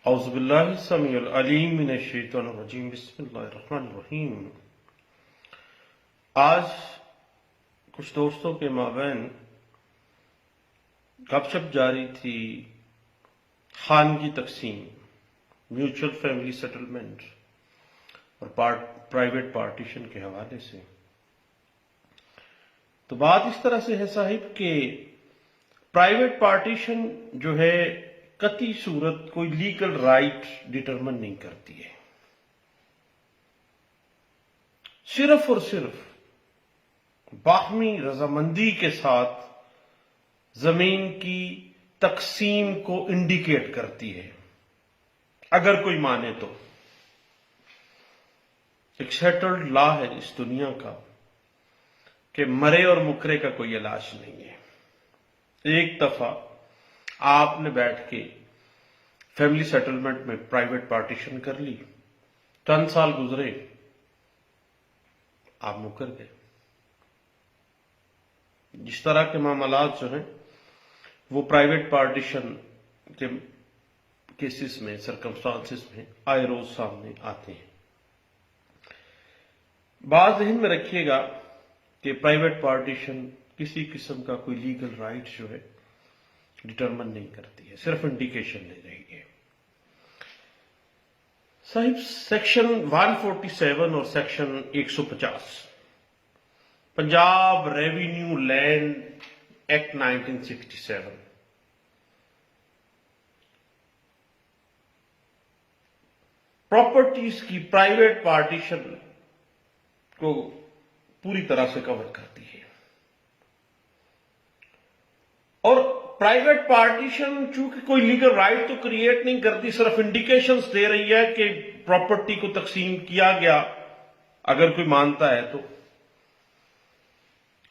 اعوذ باللہ السمیع العلیم من الشیطان الرجیم بسم اللہ الرحمن الرحیم۔ آج کچھ دوستوں کے مابین گپ شپ جاری تھی خانگی تقسیم، میوچل فیملی سیٹلمنٹ اور پرائیویٹ پارٹیشن کے حوالے سے۔ تو بات اس طرح سے ہے صاحب کہ پرائیویٹ پارٹیشن جو ہے قطعی صورت کوئی لیگل رائٹ ڈٹرمن نہیں کرتی ہے، صرف اور صرف باہمی رضامندی کے ساتھ زمین کی تقسیم کو انڈیکیٹ کرتی ہے۔ اگر کوئی مانے تو ایک سیٹلڈ لا ہے اس دنیا کا کہ مرے اور مکرے کا کوئی علاج نہیں ہے۔ ایک دفعہ آپ نے بیٹھ کے فیملی سیٹلمنٹ میں پرائیویٹ پارٹیشن کر لی، چند سال گزرے، آپ مکر گئے۔ اس طرح کے معاملات جو ہیں وہ پرائیویٹ پارٹیشن کے کیسز میں، سرکمسٹانسز میں آئے روز سامنے آتے ہیں۔ بات ذہن میں رکھیے گا کہ پرائیویٹ پارٹیشن کسی قسم کا کوئی لیگل رائٹ جو ہے ڈٹرمن نہیں کرتی ہے، صرف انڈیکیشن لے رہی ہے۔ صاحب سیکشن 147 اور section 150 Punjab revenue land act 1967 properties کی پرائیویٹ پارٹیشن کو پوری طرح سے کور کرتی ہے، اور پرائیویٹ پارٹیشن چونکہ کوئی لیگل رائٹ تو کریٹ نہیں کرتی، صرف انڈیکیشنز دے رہی ہے کہ پراپرٹی کو تقسیم کیا گیا اگر کوئی مانتا ہے تو،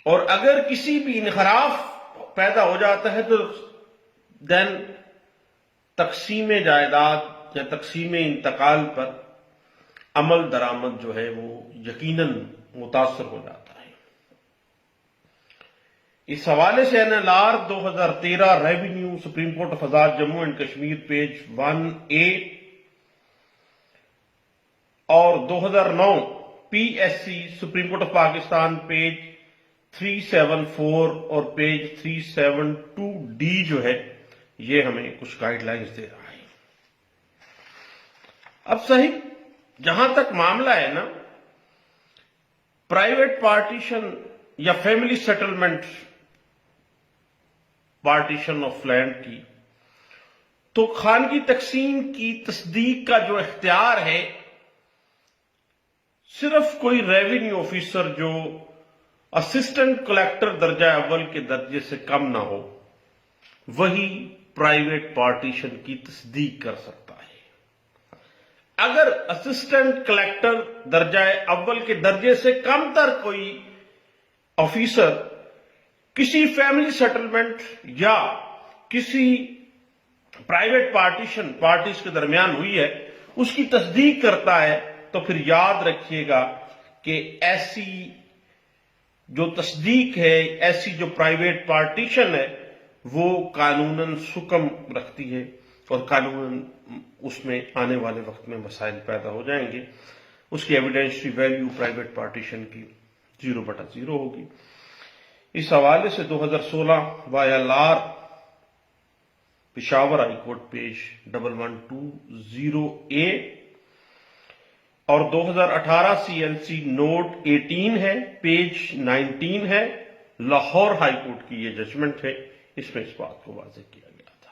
اور اگر کسی بھی انحراف پیدا ہو جاتا ہے تو دین تقسیم جائیداد یا تقسیم انتقال پر عمل درآمد جو ہے وہ یقیناً متاثر ہو جاتا ہے۔ اس حوالے سے NLR 2013 revenue supreme court of Azad Jammu and Kashmir page 1A اور 2009 PSC supreme court of Pakistan page 374 اور پیج 372D جو ہے یہ ہمیں کچھ گائیڈ لائنز دے رہا ہے۔ اب صحیح جہاں تک معاملہ ہے نا پرائیویٹ پارٹیشن یا family settlement partition of land کی، تو خانگی تقسیم کی تصدیق کا جو اختیار ہے صرف کوئی ریونیو آفیسر جو اسسٹنٹ کلیکٹر درجہ اول کے درجے سے کم نہ ہو وہی پرائیویٹ پارٹیشن کی تصدیق کر سکتا ہے۔ اگر اسسٹنٹ کلیکٹر درجہ اول کے درجے سے کم تر کوئی آفیسر کسی فیملی سیٹلمنٹ یا کسی پرائیویٹ پارٹیشن پارٹیز کے درمیان ہوئی ہے اس کی تصدیق کرتا ہے تو پھر یاد رکھیے گا کہ ایسی جو تصدیق ہے، ایسی جو پرائیویٹ پارٹیشن ہے وہ قانوناً حکم رکھتی ہے اور قانوناً اس میں آنے والے وقت میں مسائل پیدا ہو جائیں گے، اس کی ایویڈینشری ویلیو پرائیویٹ پارٹیشن کی 0/0 ہوگی۔ اس حوالے سے 2016 YLR Peshawar high court page 1120A اور 2018 CLC نوٹ 18 ہے، پیج 19 ہے، لاہور ہائی کورٹ کی یہ ججمنٹ ہے، اس میں اس بات کو واضح کیا گیا تھا۔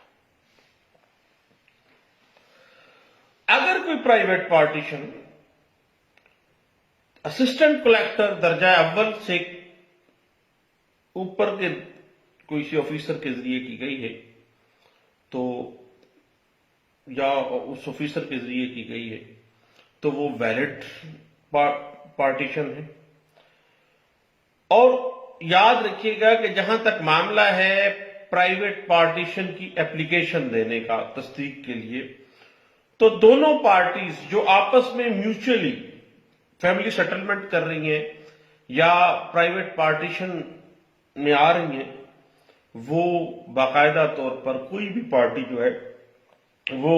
اگر کوئی پرائیویٹ پارٹیشن اسسٹنٹ کلیکٹر درجہ اول سے اوپر کے کوئی سی آفیسر کے ذریعے کی گئی ہے تو یا اس آفیسر کے ذریعے کی گئی ہے تو وہ ویلڈ پارٹیشن ہے۔ اور یاد رکھیے گا کہ جہاں تک معاملہ ہے پرائیویٹ پارٹیشن کی اپلیکیشن دینے کا تصدیق کے لیے، تو دونوں پارٹیز جو آپس میں میوچلی فیملی سیٹلمنٹ کر رہی ہیں یا پرائیویٹ پارٹیشن میں آ رہی ہیں وہ باقاعدہ طور پر کوئی بھی پارٹی جو ہے وہ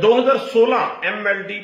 2016 MLD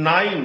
9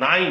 9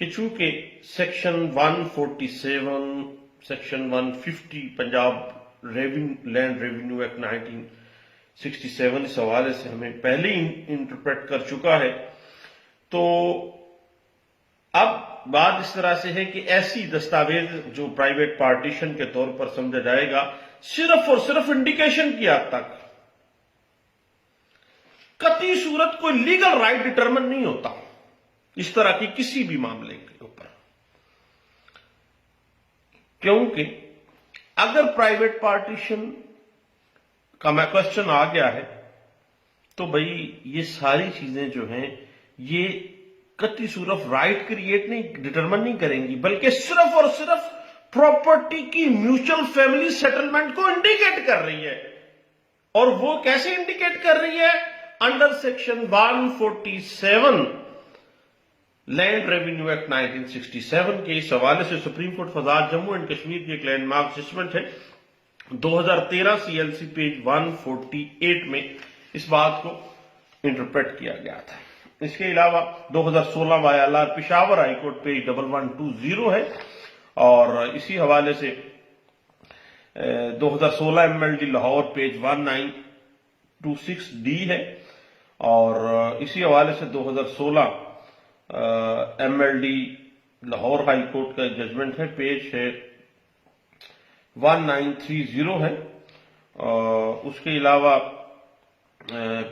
کہ چونکہ section 147 section 150 Punjab land revenue act 1967 اس حوالے سے ہمیں پہلے ہی انٹرپریٹ کر چکا ہے، تو اب بات اس طرح سے ہے کہ ایسی دستاویز جو پرائیویٹ پارٹیشن کے طور پر سمجھا جائے گا، صرف اور صرف انڈیکیشن کی حد تک، قطعی صورت کوئی لیگل رائٹ ڈٹرمن نہیں ہوتا اس طرح کی کسی بھی معاملے کے اوپر، کیونکہ اگر پرائیویٹ پارٹیشن کا میں کوشچن آ گیا ہے تو بھئی یہ ساری چیزیں جو ہیں یہ قطعی صورت رائٹ کریٹ نہیں ڈٹرمن نہیں کریں گی، بلکہ صرف اور صرف پراپرٹی کی میوچل فیملی سیٹلمنٹ کو انڈیکیٹ کر رہی ہے، اور وہ کیسے انڈیکیٹ کر رہی ہے؟ Under section 147 land revenue act 1967 کے اس حوالے سے سپریم کورٹ فضاد جموں اینڈ کشمیر کی ایک لینڈ مارک ججمنٹ ہے 2013 CLC پیج 148 میں اس بات کو انٹرپریٹ کیا گیا تھا۔ اس کے علاوہ 2016 YLR Peshawar high court page 1120 ہے، اور اسی حوالے سے 2016 MLD لاہور پیج 1926D ہے، اور اسی حوالے سے 2016 MLD لاہور ہائی کورٹ کا ججمنٹ ہے، پیج ہے 1930 ہے، اس کے علاوہ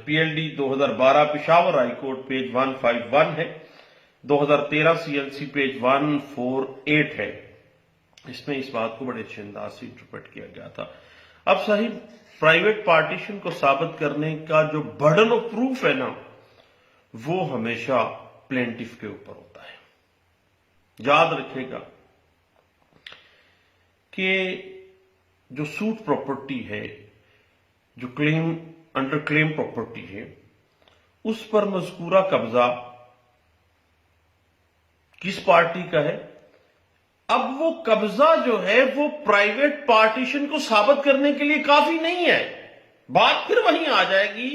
PLD 2012 Peshawar high court page 151 ہے، 2013 CLC پیج 148 ہے۔ اس میں اس بات کو بڑے اچھے انداز سے انٹرپریٹ کیا گیا تھا۔ اب صحیح پرائیویٹ پارٹیشن کو ثابت کرنے کا جو برڈن آف پروف ہے نا، وہ ہمیشہ پلینٹف کے اوپر ہوتا ہے۔ یاد رکھے گا کہ جو سوٹ پراپرٹی ہے، جو کلیم انڈر کلیم پراپرٹی ہے، اس پر مذکورہ قبضہ کس پارٹی کا ہے؟ اب وہ قبضہ جو ہے وہ پرائیویٹ پارٹیشن کو ثابت کرنے کے لیے کافی نہیں ہے۔ بات پھر وہیں آ جائے گی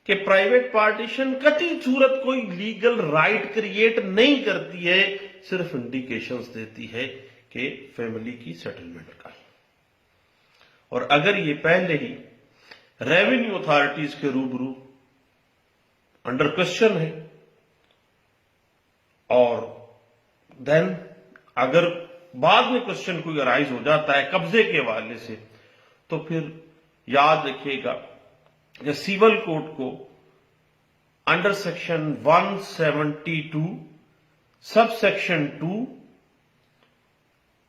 کہ پرائیویٹ پارٹیشن قطعی صورت کوئی لیگل رائٹ کریٹ نہیں کرتی ہے، صرف انڈیکیشنز دیتی ہے کہ فیملی کی سیٹلمنٹ کا، اور اگر یہ پہلے ہی ریونیو اتھارٹیز کے روبرو انڈر کوسچن ہے، اور دین اگر بعد میں کوسچن کوئی ارائز ہو جاتا ہے قبضے کے حوالے سے، تو پھر یاد رکھیے گا کہ سیول کوڈ کو انڈر سیکشن 172 سب سیکشن 2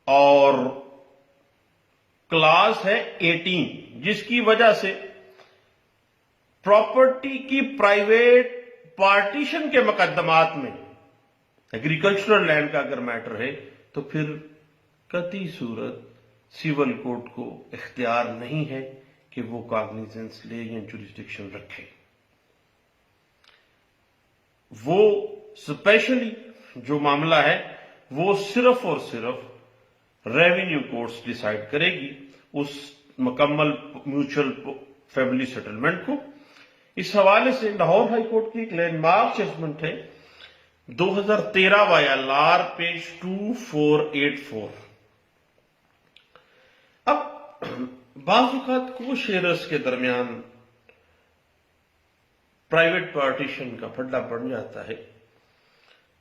اور کلاس ہے 18، جس کی وجہ سے پراپرٹی کی پرائیویٹ پارٹیشن کے مقدمات میں ایگریکلچرل لینڈ کا اگر میٹر ہے تو پھر قطعی صورت سیول کوڈ کو اختیار نہیں ہے کہ وہ کاگنیزنس لے یا جوریسڈکشن رکھے۔ وہ اسپیشلی جو معاملہ ہے وہ صرف اور صرف ریونیو کورٹس ڈیسائیڈ کرے گی اس مکمل میوچل فیملی سیٹلمنٹ کو۔ اس حوالے سے لاہور ہائی کورٹ کی ایک لینڈ مارک ججمنٹ ہے 2013 YLR پیج 2484۔ اب بعض اوقات کو شیئرز کے درمیان پرائیویٹ پارٹیشن کا پھڈا پڑ جاتا ہے،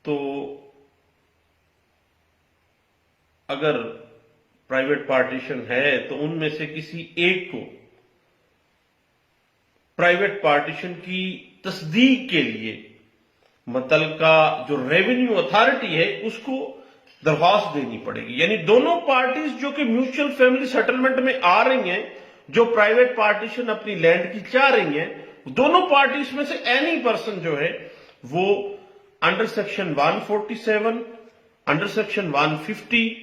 تو اگر پرائیویٹ پارٹیشن ہے تو ان میں سے کسی ایک کو پرائیویٹ پارٹیشن کی تصدیق کے لیے متعلقہ جو ریونیو اتھارٹی ہے اس کو درخواست دینی پڑے گی، یعنی دونوں پارٹیز جو کہ میوچل فیملی سیٹلمنٹ میں آ رہی ہیں، جو پرائیویٹ پارٹیشن اپنی لینڈ کی چاہ رہی ہیں، دونوں پارٹیز میں سے اینی پرسن جو ہے وہ under section 147 under section 150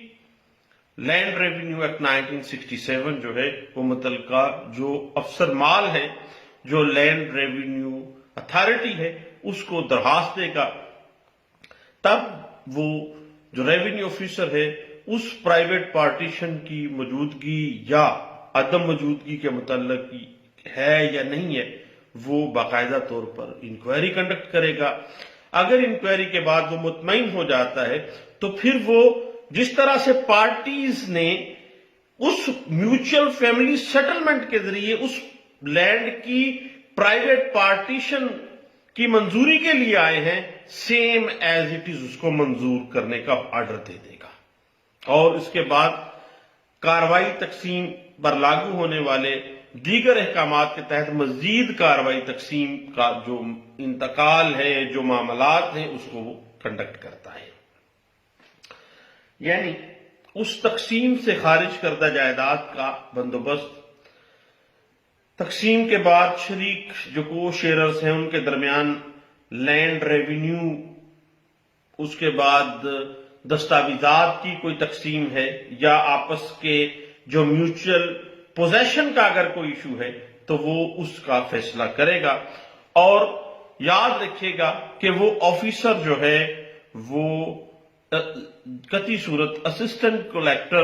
land revenue act 1967 جو ہے وہ متعلقہ جو افسر مال ہے، جو لینڈ ریونیو اتھارٹی ہے، اس کو درخواست دے گا۔ تب وہ جو ریونیو آفیسر ہے اس پرائیویٹ پارٹیشن کی موجودگی یا عدم موجودگی کے متعلق ہے یا نہیں ہے، وہ باقاعدہ طور پر انکوائری کنڈکٹ کرے گا، اگر انکوائری کے بعد وہ مطمئن ہو جاتا ہے تو پھر وہ جس طرح سے پارٹیز نے اس میوچل فیملی سیٹلمنٹ کے ذریعے اس لینڈ کی پرائیویٹ پارٹیشن کی منظوری کے لیے آئے ہیں، سیم ایز اٹ از اس کو منظور کرنے کا آرڈر دے دے گا، اور اس کے بعد کارروائی تقسیم پر لاگو ہونے والے دیگر احکامات کے تحت مزید کارروائی تقسیم کا جو انتقال ہے، جو معاملات ہیں، اس کو وہ کنڈکٹ کرتا ہے۔ یعنی اس تقسیم سے خارج کردہ جائیداد کا بندوبست، تقسیم کے بعد شریک جو کو شیئررز ہیں ان کے درمیان لینڈ ریونیو، اس کے بعد دستاویزات کی کوئی تقسیم ہے، یا آپس کے جو میوچل پوزیشن کا اگر کوئی ایشو ہے تو وہ اس کا فیصلہ کرے گا۔ اور یاد رکھیے گا کہ وہ آفیسر جو ہے وہ قطعی صورت اسسٹنٹ کلیکٹر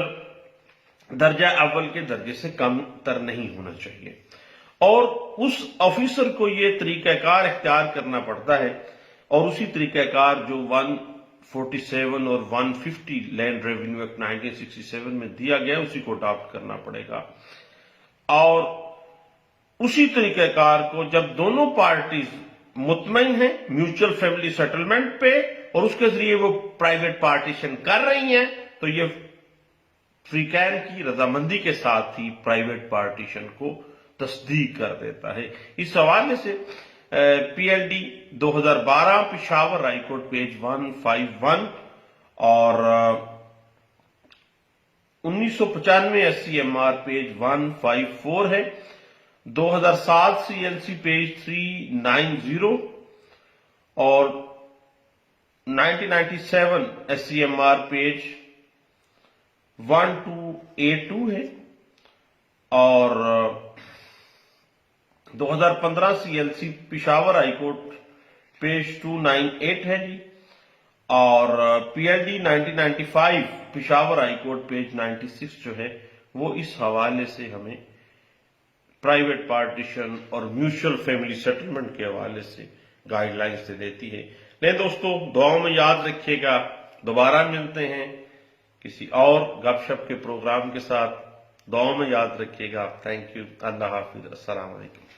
درجہ اول کے درجے سے کم تر نہیں ہونا چاہیے، اور اس آفیسر کو یہ طریقہ کار اختیار کرنا پڑتا ہے، اور اسی طریقہ کار جو 147 اور 150 لینڈ ریونیو ایکٹ 1967 میں دیا گیا اسی کو اڈاپٹ کرنا پڑے گا۔ اور اسی طریقہ کار کو جب دونوں پارٹیز مطمئن ہیں میوچل فیملی سیٹلمنٹ پہ اور اس کے ذریعے وہ پرائیویٹ پارٹیشن کر رہی ہیں، تو یہ فریقین کی رضامندی کے ساتھ ہی پرائیویٹ پارٹیشن کو تصدیق کر دیتا ہے۔ اس حوالے سے P L D 2012 Peshawar high court page 151 اور 1995 S C M R page 154 ہے، 2007 سی ایل سی پیج 390 اور 1997 S C M R page 1282 ہے، اور 2015 C L C Peshawar high court page 298 ہے جی، اور P L D 1995 Peshawar high court page 96 جو ہے وہ اس حوالے سے ہمیں پرائیویٹ پارٹیشن اور میوچل فیملی سیٹلمنٹ کے حوالے سے گائیڈ لائنز دے دیتی ہے۔ نہیں دوستو، دعاؤں میں یاد رکھیے گا، دوبارہ ملتے ہیں کسی اور گپ شپ کے پروگرام کے ساتھ، دعاؤں میں یاد رکھیے گا۔ تھینک یو، اللہ حافظ، السلام علیکم۔